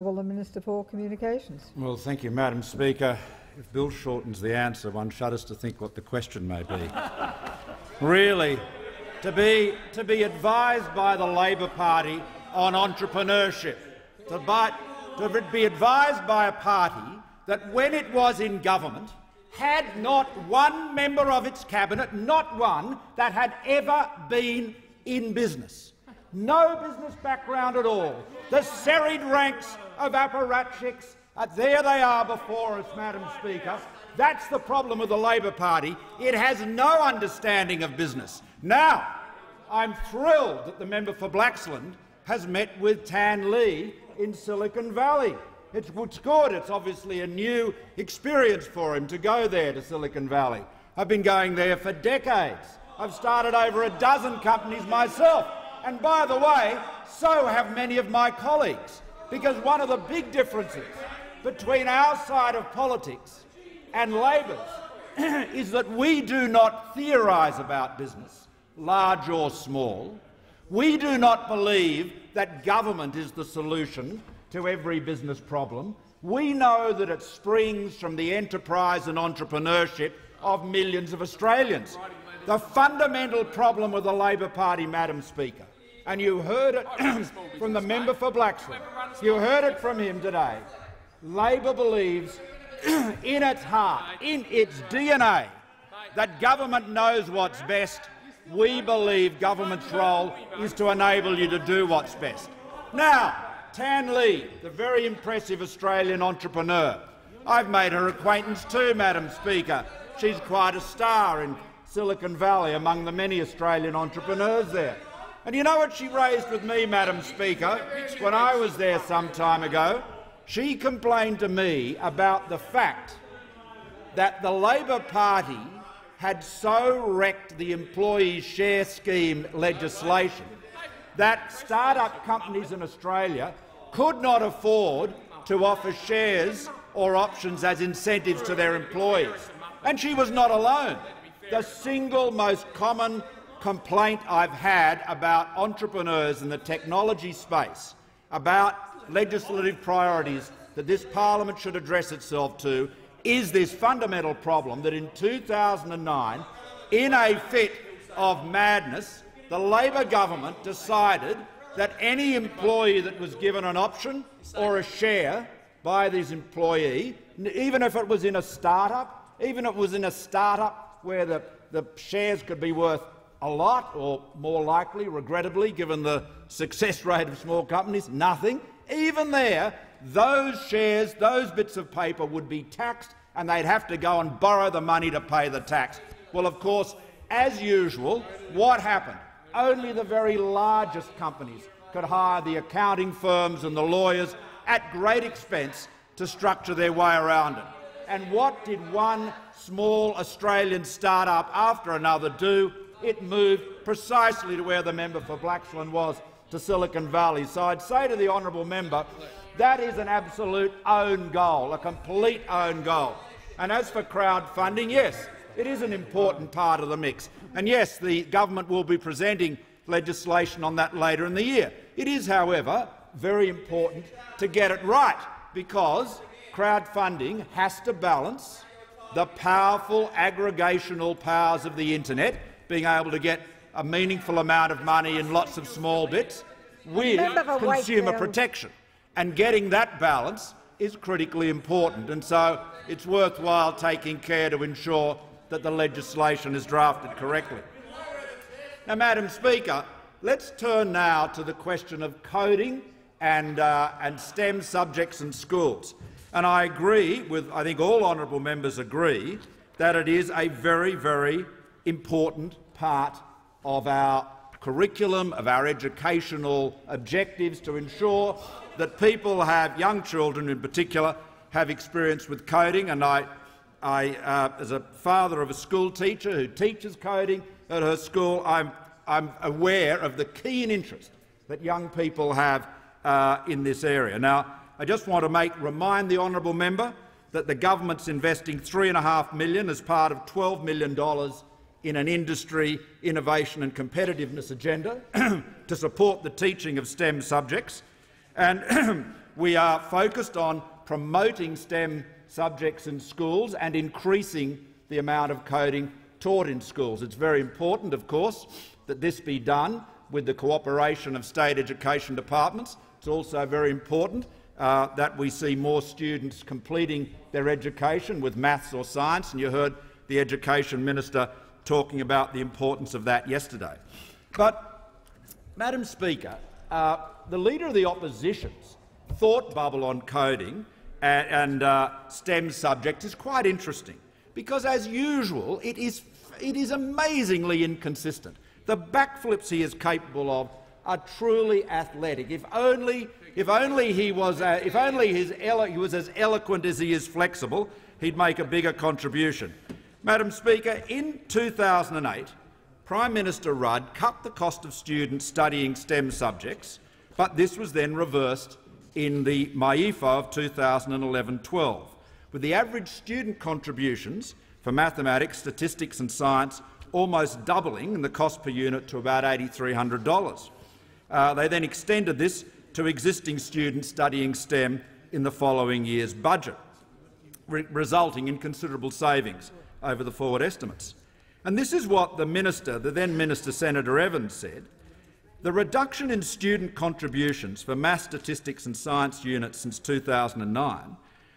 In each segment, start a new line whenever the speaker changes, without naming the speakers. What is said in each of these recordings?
Well, the Minister for Communications.
Well, thank you, Madam Speaker. If Bill shortens the answer, one shudders to think what the question may be. Really, to be advised by the Labor Party on entrepreneurship, to be advised by a party that when it was in government had not one member of its cabinet, not one, that had ever been in business. No business background at all. The serried ranks of apparatchiks, there they are before us, Madam Speaker. That's the problem with the Labor Party. It has no understanding of business. Now, I'm thrilled that the member for Blaxland has met with Tan Le in Silicon Valley. It's good. It's obviously a new experience for him to go there to Silicon Valley. I've been going there for decades. I've started over a dozen companies myself. And by the way, so have many of my colleagues, because one of the big differences between our side of politics and Labor's is that we do not theorise about business, large or small. We do not believe that government is the solution to every business problem. We know that it springs from the enterprise and entrepreneurship of millions of Australians. The fundamental problem with the Labor Party, Madam Speaker, and you heard it from the member for Blaxland, you heard it from him today, Labor believes in its heart, in its DNA, that government knows what's best. We believe government's role is to enable you to do what's best. Now, Tan Le, the very impressive Australian entrepreneur, I've made her acquaintance too, Madam Speaker. She's quite a star in Silicon Valley among the many Australian entrepreneurs there. And you know what she raised with me, Madam Speaker, when I was there some time ago? She complained to me about the fact that the Labor Party had so wrecked the employee share scheme legislation that start-up companies in Australia could not afford to offer shares or options as incentives to their employees. And she was not alone. The single most common complaint I've had about entrepreneurs in the technology space, about legislative priorities that this parliament should address itself to, is this fundamental problem that in 2009, in a fit of madness, the Labor government decided that any employee that was given an option or a share by this employee, even if it was in a start-up, where the shares could be worth a lot, or more likely, regrettably, given the success rate of small companies, nothing. Even there, those shares, those bits of paper would be taxed and they'd have to go and borrow the money to pay the tax. Well, of course, as usual, what happened? Only the very largest companies could hire the accounting firms and the lawyers at great expense to structure their way around it. And what did one small Australian start-up after another do? It moved precisely to where the member for Blaxland was, to Silicon Valley. So I'd say to the honourable member, that is an absolute own goal, a complete own goal. And as for crowdfunding, yes, it is an important part of the mix. And yes, the government will be presenting legislation on that later in the year. It is, however, very important to get it right, because crowdfunding has to balance the powerful aggregational powers of the internet, being able to get a meaningful amount of money in lots of small bits, with consumer protection. And getting that balance is critically important. And so it's worthwhile taking care to ensure that the legislation is drafted correctly. Now, Madam Speaker, let's turn now to the question of coding and STEM subjects in schools. And I agree with, I think all honourable members agree, that it is a very, very important part of our curriculum, of our educational objectives, to ensure that people have, young children in particular, have experience with coding. And I, as a father of a school teacher who teaches coding at her school, I'm aware of the keen interest that young people have in this area. Now, I just want to remind the honourable member that the government's investing $3.5 million as part of $12 million in an industry, innovation and competitiveness agenda to support the teaching of STEM subjects. And we are focused on promoting STEM subjects in schools and increasing the amount of coding taught in schools. It's very important, of course, that this be done with the cooperation of state education departments. It's also very important that we see more students completing their education with maths or science, and you heard the Education Minister talking about the importance of that yesterday. But, Madam Speaker, the Leader of the Opposition's thought bubble on coding and STEM subjects is quite interesting, because, as usual, it is amazingly inconsistent. The backflips he is capable of are truly athletic. If only he was as eloquent as he is flexible, he'd make a bigger contribution. Madam Speaker, in 2008, Prime Minister Rudd cut the cost of students studying STEM subjects, but this was then reversed in the MYEFO of 2011-12, with the average student contributions for mathematics, statistics and science almost doubling in the cost per unit to about $8,300. They then extended this to existing students studying STEM in the following year's budget, resulting in considerable savings over the forward estimates. And this is what the then Minister Senator Evans said: "The reduction in student contributions for maths, statistics and science units since 2009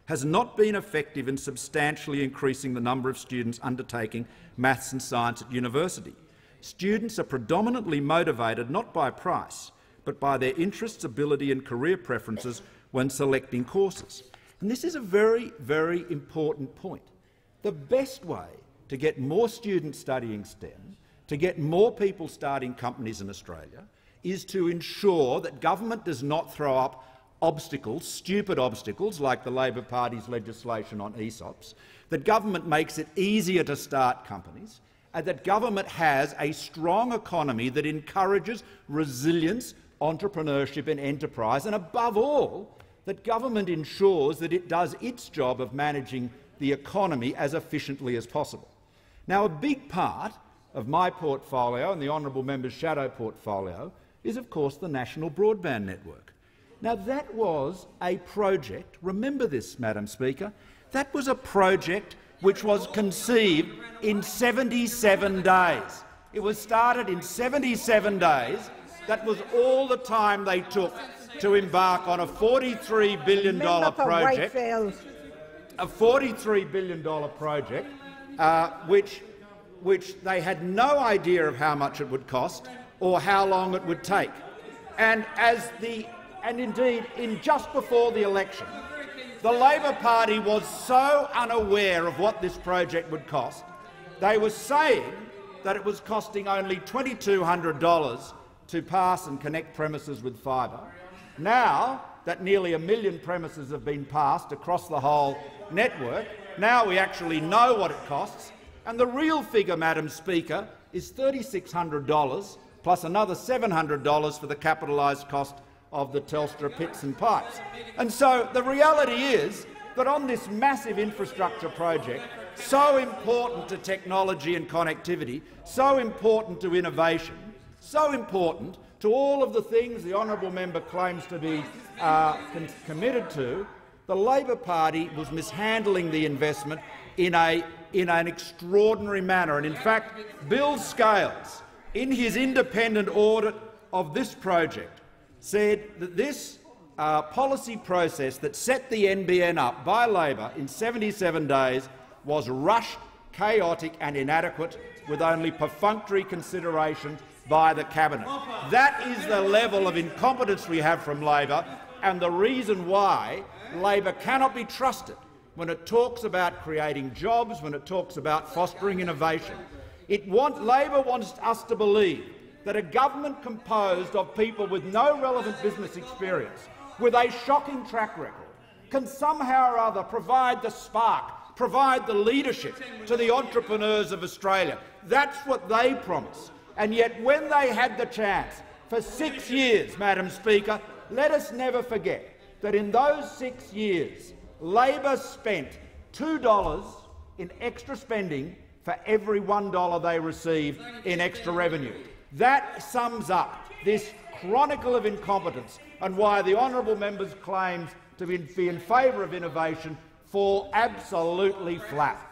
has not been effective in substantially increasing the number of students undertaking maths and science at university. Students are predominantly motivated not by price, but by their interests, ability and career preferences when selecting courses." And this is a very, very important point. The best way to get more students studying STEM, to get more people starting companies in Australia, is to ensure that government does not throw up obstacles, stupid obstacles like the Labor Party's legislation on ESOPs, that government makes it easier to start companies, and that government has a strong economy that encourages resilience, entrepreneurship and enterprise, and above all, that government ensures that it does its job of managing the economy as efficiently as possible. Now, a big part of my portfolio and the honourable member's shadow portfolio is, of course, the National Broadband Network. Now, that was a project, remember this, Madam Speaker, that was a project which was conceived in 77 days. It was started in 77 days. That was all the time they took to embark on a $43 billion project, which they had no idea of how much it would cost or how long it would take. And indeed, just before the election, the Labor Party was so unaware of what this project would cost. They were saying that it was costing only $2,200 to pass and connect premises with fibre. Now that nearly 1 million premises have been passed across the whole network, now we actually know what it costs, and the real figure, Madam Speaker, is $3,600 plus another $700 for the capitalised cost of the Telstra pits and pipes. And so the reality is that on this massive infrastructure project, so important to technology and connectivity, so important to innovation, so important to all of the things the honourable member claims to be committed to, the Labor Party was mishandling the investment in an extraordinary manner. And in fact, Bill Scales, in his independent audit of this project, said that this policy process that set the NBN up by Labor in 77 days was rushed, chaotic and inadequate, with only perfunctory consideration by the Cabinet. That is the level of incompetence we have from Labor, and the reason why Labor cannot be trusted when it talks about creating jobs, when it talks about fostering innovation. Labor wants us to believe that a government composed of people with no relevant business experience, with a shocking track record, can somehow or other provide the spark, provide the leadership to the entrepreneurs of Australia. That's what they promise. And yet, when they had the chance for 6 years, Madam Speaker, let us never forget that in those 6 years, Labor spent $2 in extra spending for every $1 they received in extra revenue. That sums up this chronicle of incompetence and why the honourable member's claims to be in favour of innovation fall absolutely flat.